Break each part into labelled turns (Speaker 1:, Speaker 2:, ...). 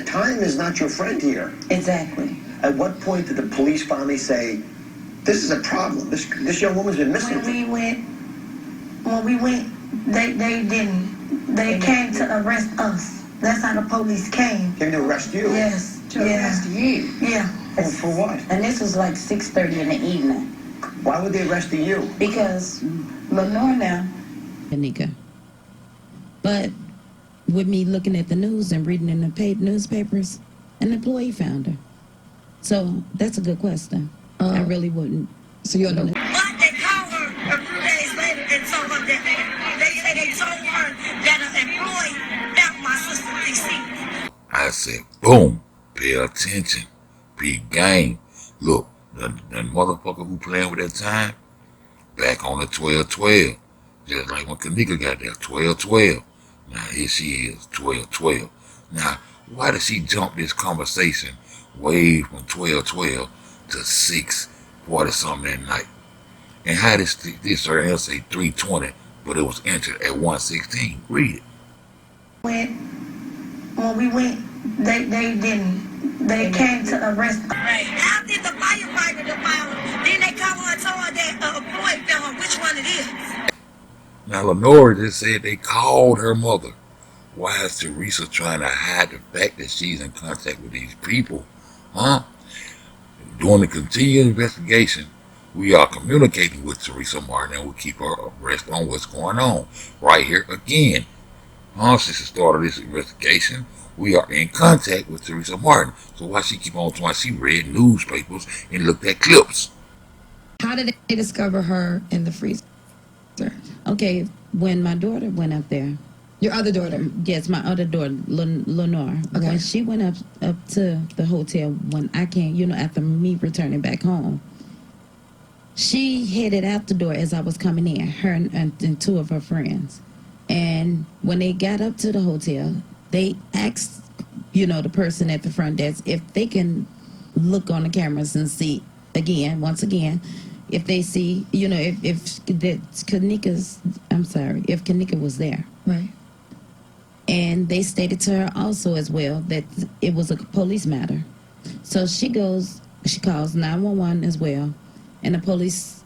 Speaker 1: Time is not your friend here.
Speaker 2: Exactly.
Speaker 1: At what point did the police finally say, this is a problem? This young woman's been missing.
Speaker 2: When we went, they didn't. They came to arrest us. That's how the police came.
Speaker 1: Came to arrest you?
Speaker 2: Yes.
Speaker 3: To arrest you?
Speaker 2: Yeah.
Speaker 1: For what?
Speaker 2: And this was like 6:30 in the evening.
Speaker 1: Why would they arrest you?
Speaker 2: Because Leonore now.
Speaker 4: Kenneka. But with me looking at the news and reading in the newspapers, an employee found her. So that's a good question. I really wouldn't.
Speaker 3: So you don't know.
Speaker 5: But they called her a few days later and told her that they told her that an employee found my sister deceased.
Speaker 6: I said, boom, pay attention, big game. Look, the motherfucker who playing with that time, back on the 12-12. Just like when Kenneka got there, 12-12. Now here she is, 12-12. Now, why did she jump this conversation way from 12-12 to 6:40 something that night? And how this certain else say 3:20, but it was entered at 1:16? Read it.
Speaker 2: When we went, they didn't. They came to arrest us.
Speaker 5: Right. After the firefighter found her, then they called her and told her that an employee found her, which one it is.
Speaker 6: Now Leonore just said they called her mother. Why is Tereasa trying to hide the fact that she's in contact with these people? Huh? During the continued investigation, we are communicating with Tereasa Martin and we'll keep her abreast on what's going on. Right here again. Since the start of this investigation, we are in contact with Tereasa Martin. So why she keep on trying? She read newspapers and looked at clips.
Speaker 3: How did they discover her in the freezer?
Speaker 4: Okay, when my daughter went up there.
Speaker 3: Your other daughter?
Speaker 4: Yes, my other daughter, Leonore.
Speaker 3: Okay.
Speaker 4: When she went up to the hotel, when I came, after me returning back home, she headed out the door as I was coming in, her and two of her friends. And when they got up to the hotel, they asked, the person at the front desk if they can look on the cameras and see once again, if they see, if Kenneka was there.
Speaker 3: Right.
Speaker 4: And they stated to her also as well that it was a police matter. So she calls 911 as well, and the police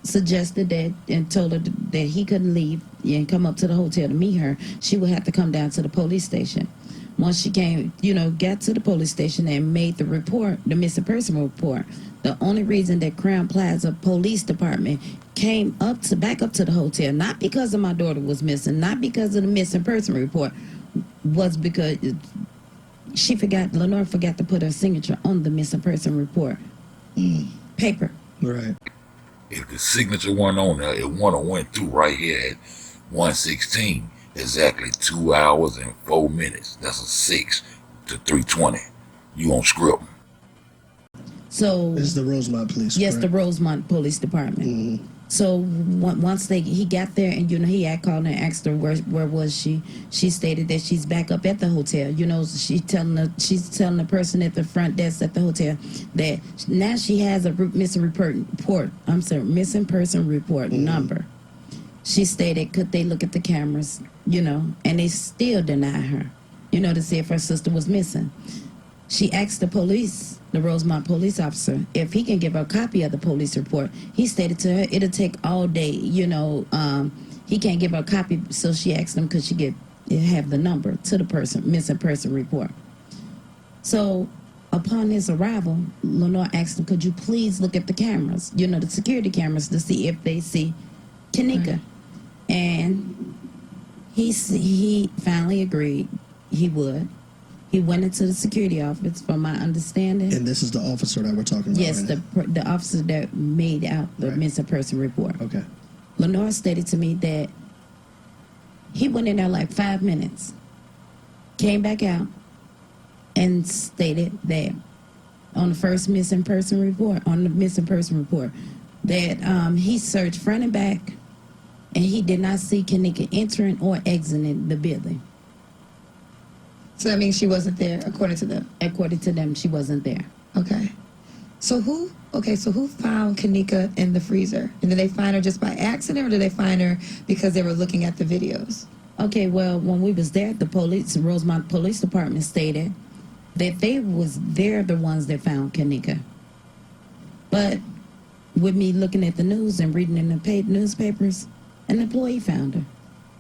Speaker 4: suggested that and told her that he couldn't leave and come up to the hotel to meet her. She would have to come down to the police station. Once she came, got to the police station and made the report, the missing person report, the only reason that Crown Plaza Police Department came back up to the hotel, not because of my daughter was missing, not because of the missing person report, was because Leonore forgot to put her signature on the missing person report paper.
Speaker 7: Right.
Speaker 6: If the signature wasn't on there, it would have went through right here at 1:16. Exactly 2 hours and 4 minutes. That's a 6 to 3:20. You on script.
Speaker 4: So
Speaker 7: this is the Rosemont Police.
Speaker 4: Yes,
Speaker 7: correct?
Speaker 4: the Rosemont Police Department.
Speaker 7: Mm-hmm.
Speaker 4: So once he got there, and he had called and asked her where was she. She stated that she's back up at the hotel. She's telling the person at the front desk at the hotel that now she has a missing person report number. She stated, could they look at the cameras, and they still deny her, to see if her sister was missing. She asked the police, the Rosemont police officer, if he can give her a copy of the police report. He stated to her it'll take all day, he can't give her a copy, so she asked him could she have the number to the missing person report. So upon his arrival, Leonore asked him, could you please look at the cameras, the security cameras, to see if they see Kenneka. Right. And he finally agreed he would. He went into the security office, from my understanding.
Speaker 7: And this is the officer that we're talking about.
Speaker 4: Yes,
Speaker 7: right
Speaker 4: the officer that made out the missing person report.
Speaker 7: Okay.
Speaker 4: Leonore stated to me that he went in there like 5 minutes, came back out, and stated that on the first missing person report, that he searched front and back, and he did not see Kenneka entering or exiting the building.
Speaker 3: So that means she wasn't there, according to them?
Speaker 4: According to them, she wasn't there.
Speaker 3: Okay. So who found Kenneka in the freezer? And did they find her just by accident, or did they find her because they were looking at the videos?
Speaker 4: Okay, well, when we was there, the Rosemont Police Department stated that they're the ones that found Kenneka. But with me looking at the news and reading in the newspapers, an employee found her.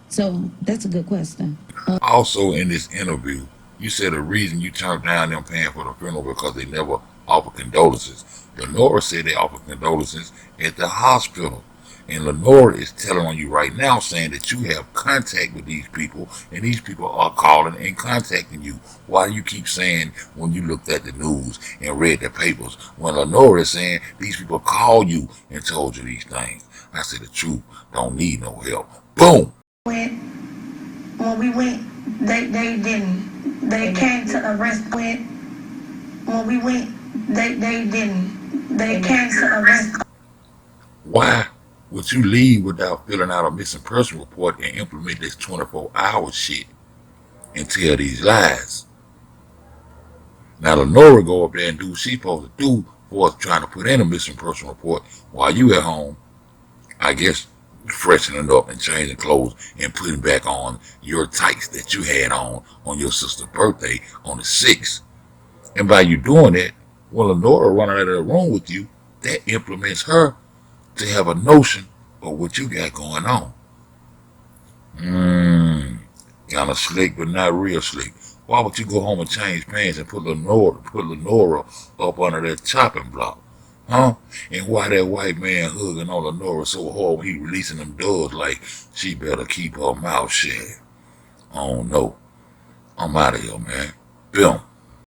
Speaker 4: So that's a good question.
Speaker 6: Also, in this interview, you said the reason you turned down them paying for the funeral because they never offered condolences. Leonore said they offered condolences at the hospital. And Leonore is telling on you right now, saying that you have contact with these people, and these people are calling and contacting you. Why do you keep saying when you looked at the news and read the papers, when Leonore is saying these people called you and told you these things? I said the truth don't need no help. Boom.
Speaker 2: When we went, they didn't. They came to arrest. When we went, they didn't. They came to arrest.
Speaker 6: Why would you leave without filling out a missing person report and implement this 24-hour shit and tell these lies? Now Leonore go up there and do what she's supposed to do for us trying to put in a missing person report while you at home, I guess, freshening up and changing clothes and putting back on your tights that you had on your sister's birthday on the 6th. And by you doing that, when Leonore running out of the room with you, that implements her to have a notion of what you got going on. Kind of slick, but not real slick. Why would you go home and change pants and put Leonore up under that chopping block? Huh? And why that white man hugging on Leonore so hard when he releasing them doors like she better keep her mouth shut? I don't know. I'm out of here, man. Boom.